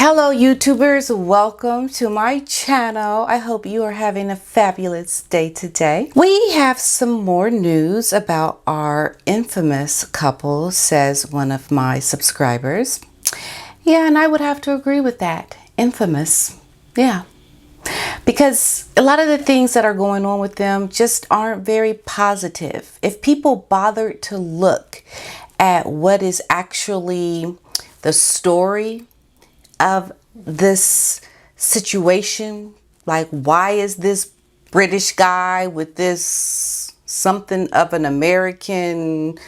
Hello YouTubers, welcome to my channel. I hope you are having a fabulous day today. We have some more news about our infamous couple, says one of my subscribers. Yeah, and I would have to agree with that. Infamous. Yeah. Because a lot of the things that are going on with them just aren't very positive. If people bothered to look at what is actually the story of this situation, like why is this British guy with this something of an American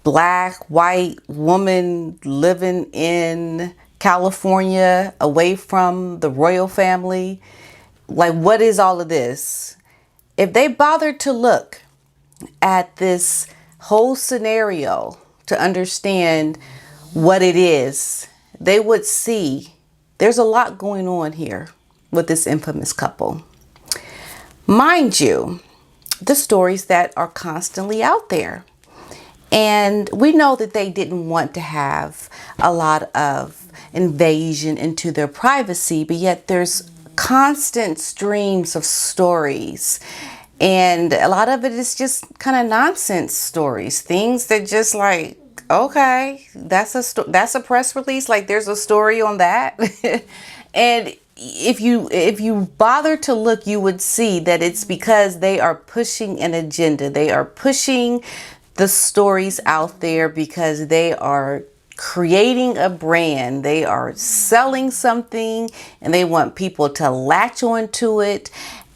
black white woman living in California away from the royal family, like what is all of this? If they bothered to look at this whole scenario to understand what it is, they would see there's a lot going on here with this infamous couple. Mind you, the stories that are constantly out there. And we know that they didn't want to have a lot of invasion into their privacy, but yet there's constant streams of stories. And a lot of it is just kind of nonsense stories, things that just like, okay, that's a press release. Like there's a story on that. And if you bother to look, you would see that it's because they are pushing an agenda. They are pushing the stories out there because they are creating a brand. They are selling something and they want people to latch onto it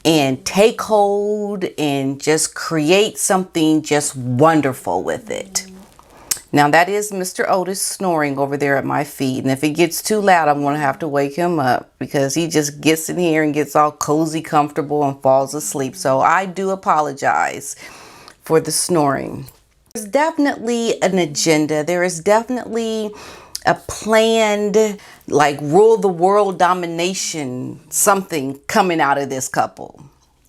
and take hold and just create something just wonderful with it. Now that is Mr. Otis snoring over there at my feet. And if it gets too loud, I'm going to have to wake him up because he just gets in here and gets all cozy, comfortable and falls asleep. So I do apologize for the snoring. There's definitely an agenda. There is definitely a planned, like rule the world domination, something coming out of this couple.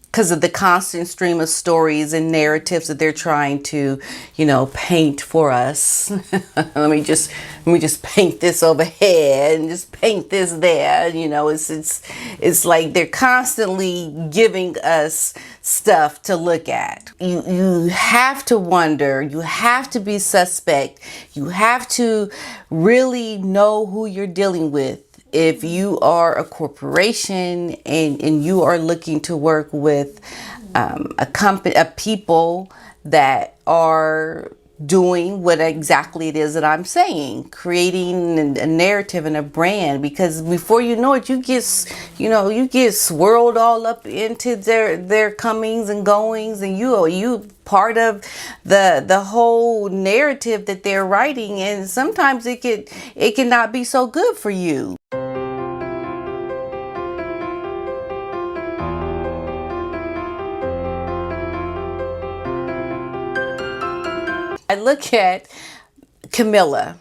Because of the constant stream of stories and narratives that they're trying to, paint for us. let me just paint this over here and just paint this there. It's like they're constantly giving us stuff to look at. You have to wonder. You have to be suspect. You have to really know who you're dealing with. If you are a corporation and you are looking to work with a company, people that are doing what exactly it is that I'm saying, creating a narrative and a brand, because before you know it, you get swirled all up into their comings and goings, and you part of the whole narrative that they're writing, and sometimes it cannot be so good for you. I look at Camilla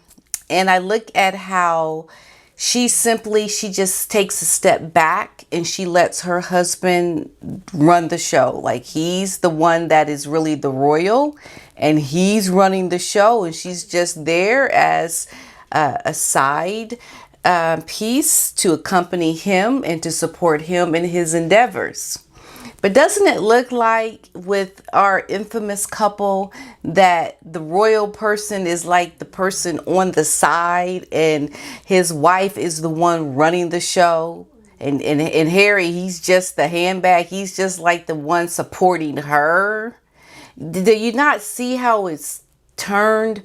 and I look at how she just takes a step back and she lets her husband run the show. Like he's the one that is really the royal and he's running the show, and she's just there as a side piece to accompany him and to support him in his endeavors. But doesn't it look like with our infamous couple that the royal person is like the person on the side and his wife is the one running the show? And Harry, he's just the handbag. He's just like the one supporting her. Do you not see how it's turned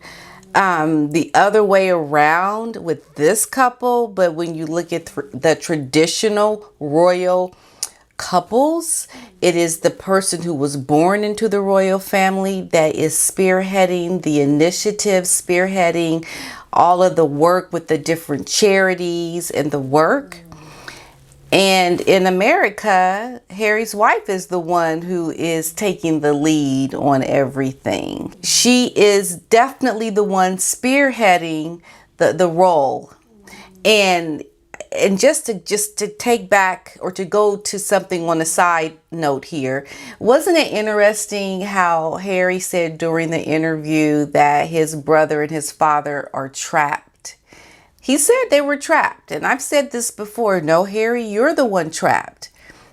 the other way around with this couple? But when you look at the traditional royal couples, it is the person who was born into the royal family that is spearheading the initiative, spearheading all of the work with the different charities and the work. And in America, Harry's wife is the one who is taking the lead on everything. She is definitely the one spearheading the role. And just to take back or to go to something on a side note here, wasn't it interesting how Harry said during the interview that his brother and his father are trapped? He said they were trapped. And I've said this before. No, Harry, you're the one trapped.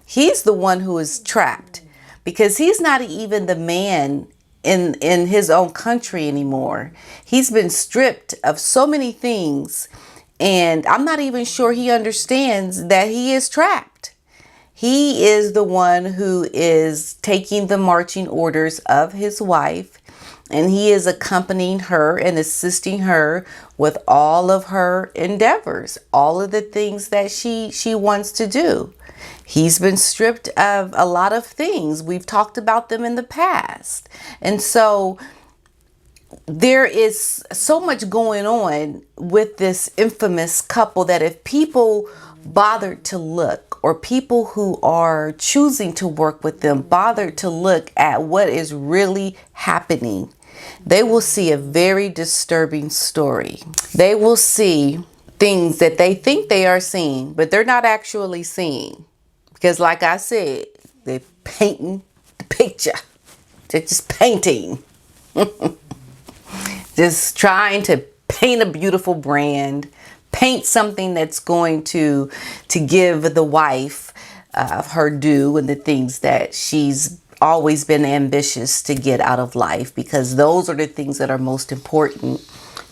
He's the one who is trapped because he's not even the man in his own country anymore. He's been stripped of so many things. And I'm not even sure he understands that he is trapped. He is the one who is taking the marching orders of his wife, and he is accompanying her and assisting her with all of her endeavors, all of the things that she wants to do. He's been stripped of a lot of things. We've talked about them in the past. And so there is so much going on with this infamous couple that if people bothered to look, or people who are choosing to work with them bothered to look at what is really happening, they will see a very disturbing story. They will see things that they think they are seeing, but they're not actually seeing. Because like I said, they're painting the picture. They're just painting. Just trying to paint a beautiful brand, paint something that's going to give the wife her due and the things that she's always been ambitious to get out of life, because those are the things that are most important,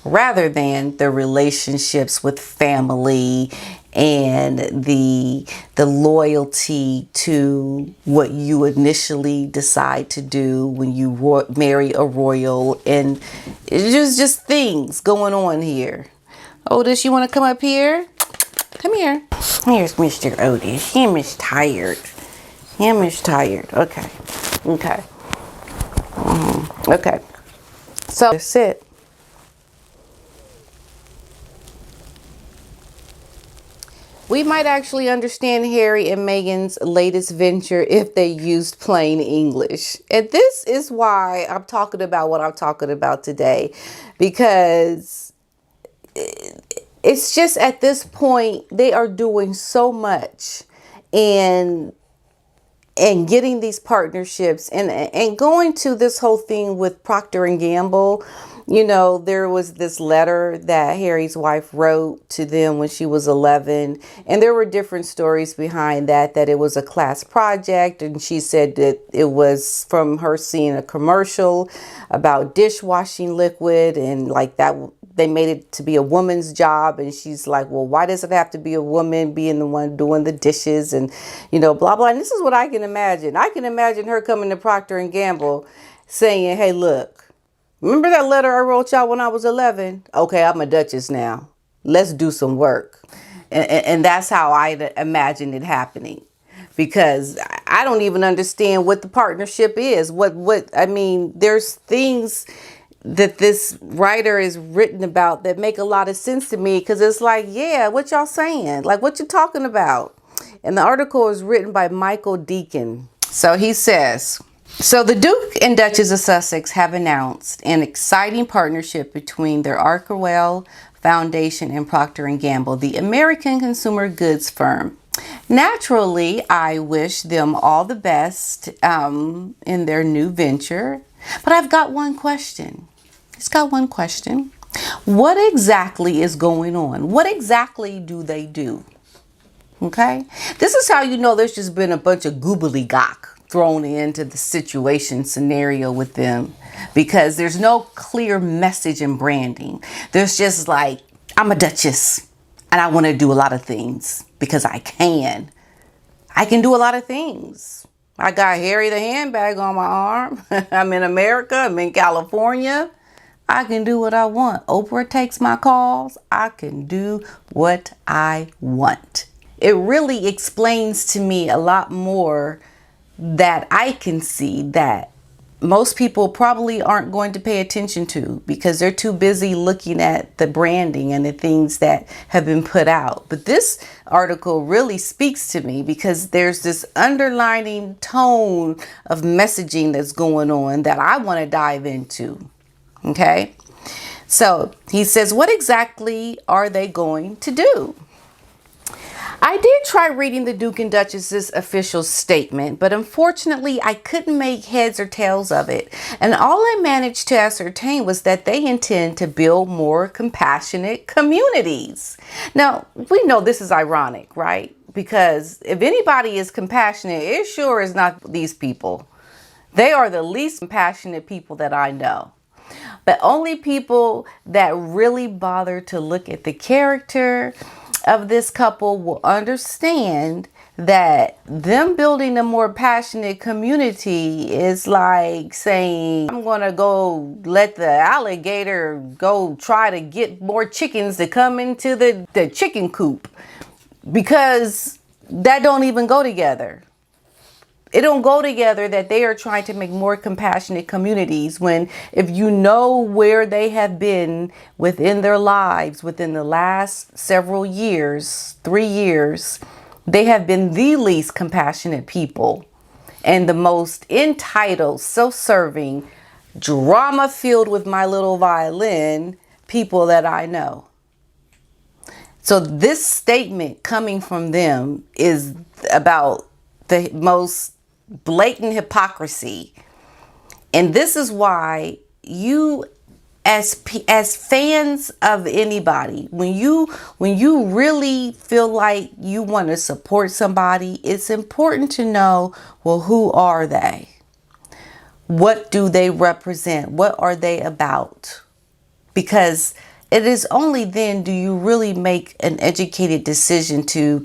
rather than the relationships with family and the loyalty to what you initially decide to do when you marry a royal. And it's just things going on here. Otis, you want to come up here? Come here. Here's Mr. Otis. Him is tired. Okay. Okay. So sit. We might actually understand Harry and Meghan's latest venture if they used plain English. And this is why I'm talking about what I'm talking about today, because it's just at this point, they are doing so much and getting these partnerships and going to this whole thing with Procter and Gamble. You know, there was this letter that Harry's wife wrote to them when she was 11. And there were different stories behind that it was a class project. And she said that it was from her seeing a commercial about dishwashing liquid, and like that they made it to be a woman's job. And she's like, well, why does it have to be a woman being the one doing the dishes and, you know, blah, blah. And this is what I can imagine. I can imagine her coming to Procter and Gamble saying, hey, look, remember that letter I wrote y'all when I was 11? Okay, I'm a duchess now. Let's do some work. And that's how I imagine it happening. Because I don't even understand what the partnership is. I mean, there's things that this writer is written about that make a lot of sense to me, because it's like, yeah, what y'all saying? Like, what you talking about? And the article is written by Michael Deacon. So he says, so the Duke and Duchess of Sussex have announced an exciting partnership between their Arkerwell Foundation and Procter and Gamble, the American consumer goods firm. Naturally, I wish them all the best in their new venture. But I've got one question. It's got one question. What exactly is going on? What exactly do they do? Okay. This is how you know there's just been a bunch of gobbledygook thrown into the situation scenario with them, because there's no clear message and branding. There's just like, I'm a duchess and I want to do a lot of things because I can do a lot of things. I got Harry the handbag on my arm. I'm in America. I'm in California. I can do what I want. Oprah takes my calls. I can do what I want. It really explains to me a lot more that I can see that most people probably aren't going to pay attention to, because they're too busy looking at the branding and the things that have been put out. But this article really speaks to me, because there's this underlining tone of messaging that's going on that I want to dive into. Okay. So he says, what exactly are they going to do? I did try reading the Duke and Duchess's official statement, but unfortunately I couldn't make heads or tails of it. And all I managed to ascertain was that they intend to build more compassionate communities. Now, we know this is ironic, right? Because if anybody is compassionate, it sure is not these people. They are the least compassionate people that I know. But only people that really bother to look at the character of this couple will understand that them building a more passionate community is like saying, I'm going to go let the alligator go try to get more chickens to come into the chicken coop, because that don't even go together. It don't go together that they are trying to make more compassionate communities when, if you know where they have been within their lives within the last several years, 3 years, they have been the least compassionate people and the most entitled, self-serving, drama filled with my little violin people that I know. So this statement coming from them is about the most blatant hypocrisy. And this is why you, as fans of anybody, when you really feel like you want to support somebody, it's important to know, well, who are they? What do they represent? What are they about? Because it is only then do you really make an educated decision to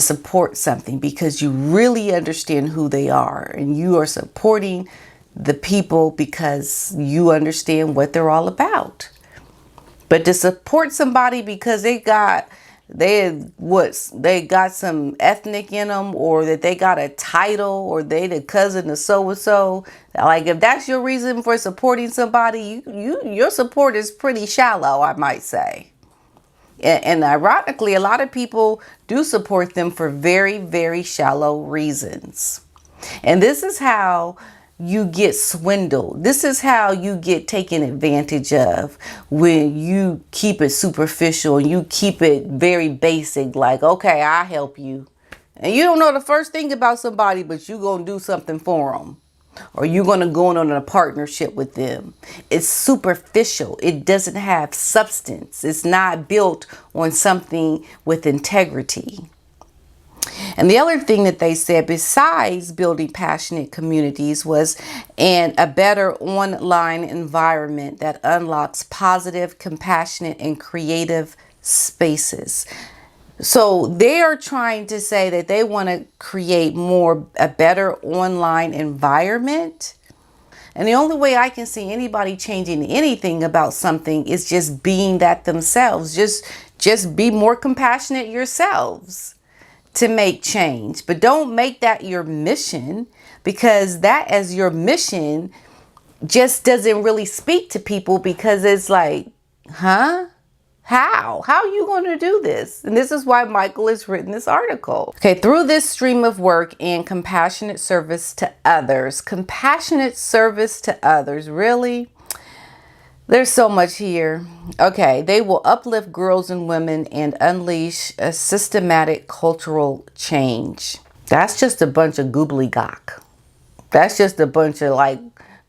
support something, because you really understand who they are and you are supporting the people because you understand what they're all about. But to support somebody because they got some ethnic in them, or that they got a title, or they the cousin of so and so, like if that's your reason for supporting somebody, your support is pretty shallow, I might say. And ironically, a lot of people do support them for very, very shallow reasons. And this is how you get swindled. This is how you get taken advantage of, when you keep it superficial and you keep it very basic, like, okay, I'll help you. And you don't know the first thing about somebody, but you're going to do something for them. Or you're going to go on a partnership with them. It's superficial. It doesn't have substance. It's not built on something with integrity. And the other thing that they said, besides building passionate communities, was a better online environment that unlocks positive, compassionate, and creative spaces. So they are trying to say that they want to create a better online environment. And the only way I can see anybody changing anything about something is just being that themselves. Just be more compassionate yourselves to make change. But don't make that your mission, because that as your mission just doesn't really speak to people, because it's like, huh? How are you going to do this? And this is why Michael has written this article. Okay, through this stream of work and compassionate service to others. Compassionate service to others, really? There's so much here. Okay, they will uplift girls and women and unleash a systematic cultural change. That's just a bunch of gobbledygook. That's just a bunch of like,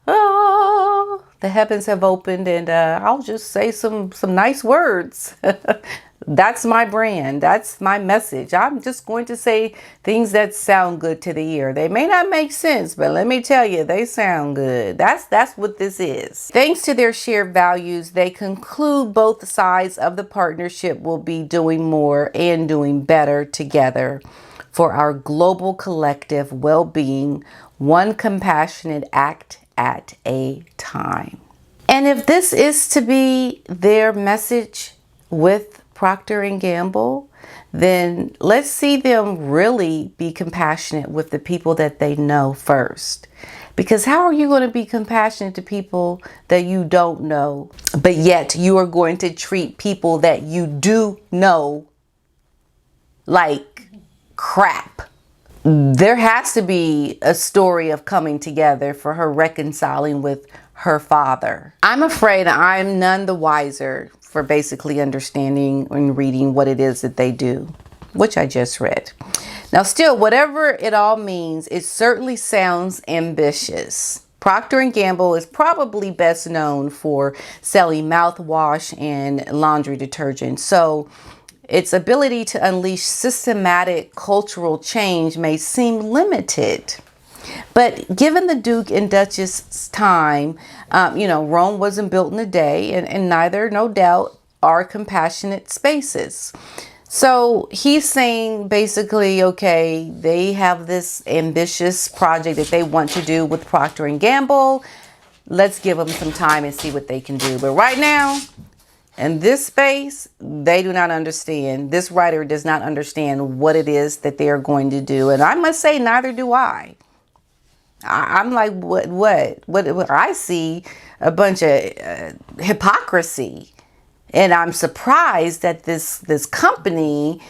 oh, the heavens have opened, and I'll just say some nice words. That's my brand. That's my message. I'm just going to say things that sound good to the ear. They may not make sense, but let me tell you, they sound good. That's what this is. Thanks to their shared values, they conclude both sides of the partnership will be doing more and doing better together for our global collective well-being, one compassionate act at a time. And if this is to be their message with Procter and Gamble, then let's see them really be compassionate with the people that they know first. Because how are you going to be compassionate to people that you don't know, but yet you are going to treat people that you do know like crap? There has to be a story of coming together for her reconciling with her father. I'm afraid I'm none the wiser for basically understanding and reading what it is that they do. which I just read. Now, still, whatever it all means, it certainly sounds ambitious. Procter and Gamble is probably best known for selling mouthwash and laundry detergent. So its ability to unleash systematic cultural change may seem limited. But given the Duke and Duchess' time, Rome wasn't built in a day, and neither, no doubt, are compassionate spaces. So he's saying basically, okay, they have this ambitious project that they want to do with Procter and Gamble. Let's give them some time and see what they can do. But right now, in this space, they do not understand. This writer does not understand what it is that they are going to do. And I must say, neither do I. I'm like, what? I see a bunch of hypocrisy. And I'm surprised that this company,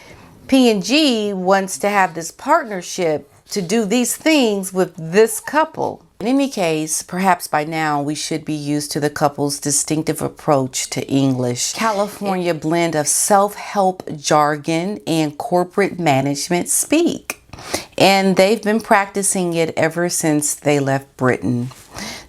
P&G, wants to have this partnership to do these things with this couple. In any case, perhaps by now we should be used to the couple's distinctive approach to English. California blend of self-help jargon and corporate management speak. And they've been practicing it ever since they left Britain.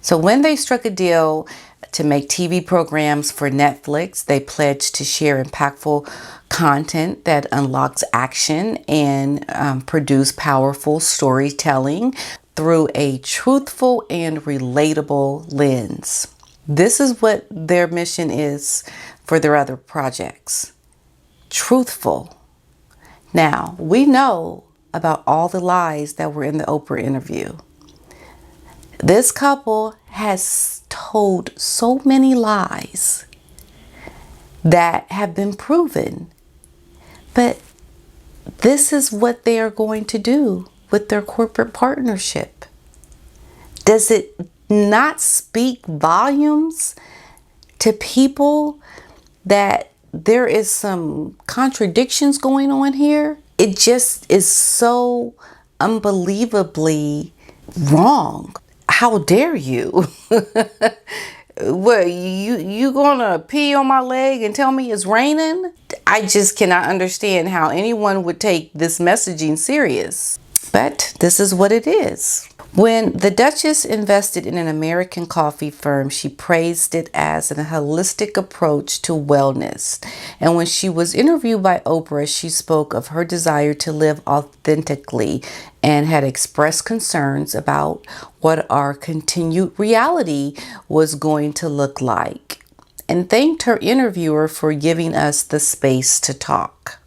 So when they struck a deal to make TV programs for Netflix, they pledged to share impactful content that unlocks action and produce powerful storytelling through a truthful and relatable lens. This is what their mission is for their other projects. Truthful. Now, we know about all the lies that were in the Oprah interview. This couple has told so many lies that have been proven. But this is what they are going to do with their corporate partnership. Does it not speak volumes to people that there is some contradictions going on here? It just is so unbelievably wrong. How dare you? What, you gonna pee on my leg and tell me it's raining? I just cannot understand how anyone would take this messaging serious. But this is what it is. When the Duchess invested in an American coffee firm, she praised it as a holistic approach to wellness. And when she was interviewed by Oprah, she spoke of her desire to live authentically and had expressed concerns about what our continued reality was going to look like, and thanked her interviewer for giving us the space to talk.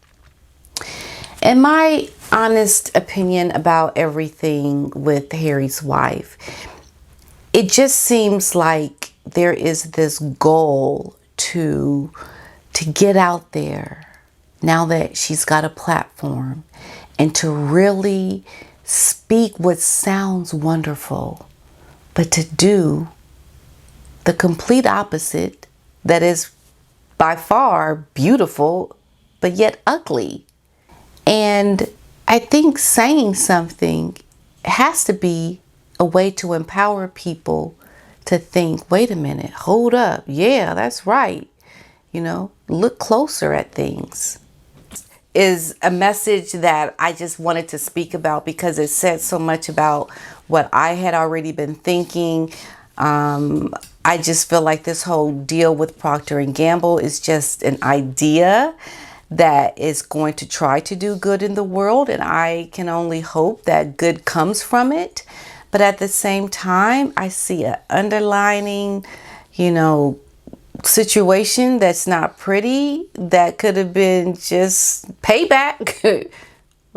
In my honest opinion about everything with Harry's wife, it just seems like there is this goal to get out there now that she's got a platform and to really speak what sounds wonderful, but to do the complete opposite that is by far beautiful, but yet ugly. And I think saying something has to be a way to empower people to think, wait a minute, hold up. Yeah, that's right. Look closer at things. Is a message that I just wanted to speak about because it said so much about what I had already been thinking. I just feel like this whole deal with Procter and Gamble is just an idea that is going to try to do good in the world, and I can only hope that good comes from it. But at the same time, I see an underlining, situation that's not pretty, that could have been just payback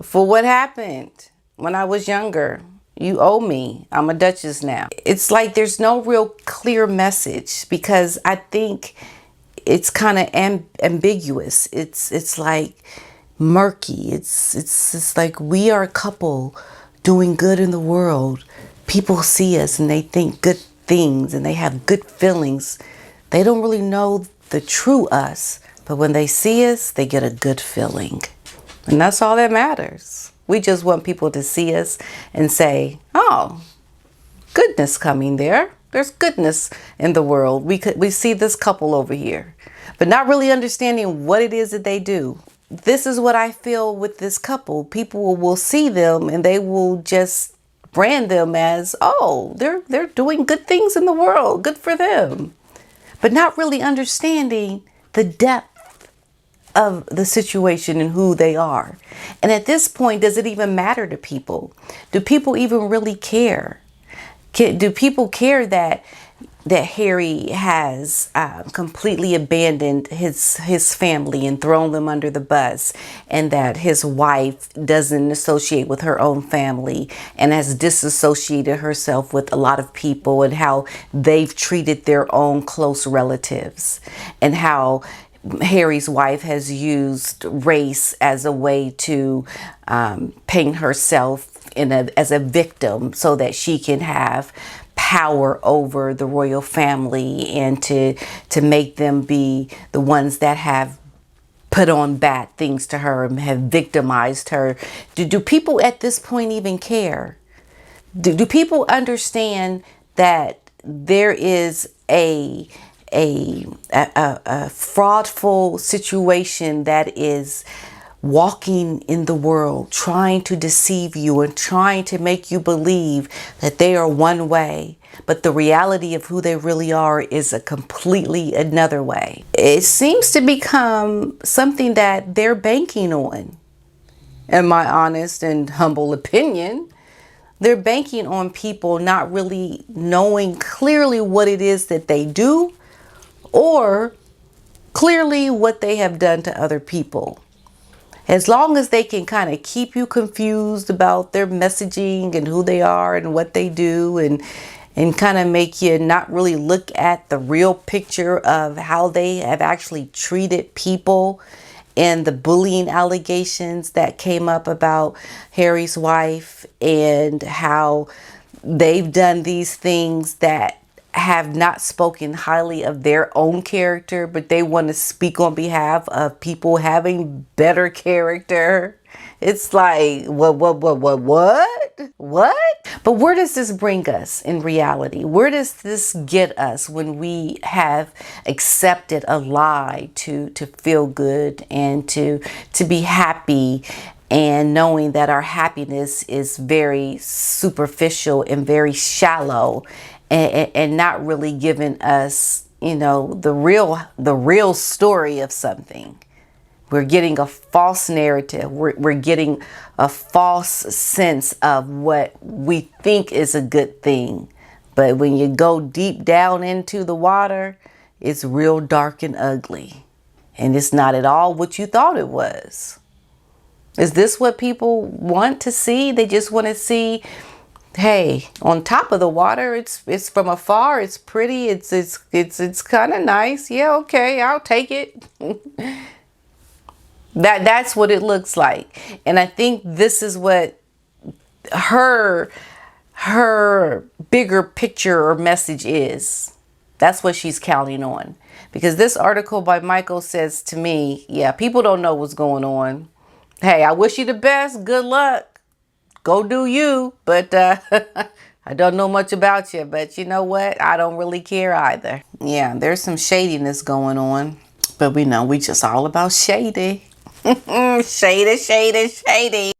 for what happened when I was younger. You owe me. I'm a duchess now. It's like there's no real clear message because I think it's kind of ambiguous. It's like murky. It's like we are a couple doing good in the world. People see us and they think good things and they have good feelings. They don't really know the true us, but when they see us, they get a good feeling. And that's all that matters. We just want people to see us and say, oh, goodness coming there. There's goodness in the world. We see this couple over here, but not really understanding what it is that they do. this is what I feel with this couple. People will see them and they will just brand them as, oh, they're doing good things in the world. Good for them. But not really understanding the depth of the situation and who they are. And at this point, does it even matter to people? Do people even really care? Do people care that Harry has completely abandoned his family and thrown them under the bus, and that his wife doesn't associate with her own family and has disassociated herself with a lot of people, and how they've treated their own close relatives, and how Harry's wife has used race as a way to paint herself as a victim so that she can have power over the royal family, and to make them be the ones that have put on bad things to her and have victimized her. Do people at this point even care? Do people understand that there is a fraudful situation that is walking in the world, trying to deceive you and trying to make you believe that they are one way, but the reality of who they really are is a completely another way? It seems to become something that they're banking on. In my honest and humble opinion, they're banking on people not really knowing clearly what it is that they do, or clearly what they have done to other people. As long as they can kind of keep you confused about their messaging and who they are and what they do, and kind of make you not really look at the real picture of how they have actually treated people, and the bullying allegations that came up about Harry's wife, and how they've done these things that have not spoken highly of their own character, but they want to speak on behalf of people having better character. It's like, what? But where does this bring us in reality? Where does this get us when we have accepted a lie to feel good and to be happy, and knowing that our happiness is very superficial and very shallow, and not really giving us, the real story of something? We're getting a false narrative. We're getting a false sense of what we think is a good thing. But when you go deep down into the water, it's real dark and ugly. And it's not at all what you thought it was. Is this what people want to see? They just want to see, hey, on top of the water, it's from afar, it's pretty, it's kind of nice. Yeah, okay, I'll take it. That's what it looks like. And I think this is what her bigger picture or message is. That's what she's counting on. Because this article by Michael says to me, yeah, people don't know what's going on. Hey, I wish you the best. Good luck. Go do you. But I don't know much about you. But you know what? I don't really care either. Yeah, there's some shadiness going on. But we know we just all about shady. Shady, shady, shady.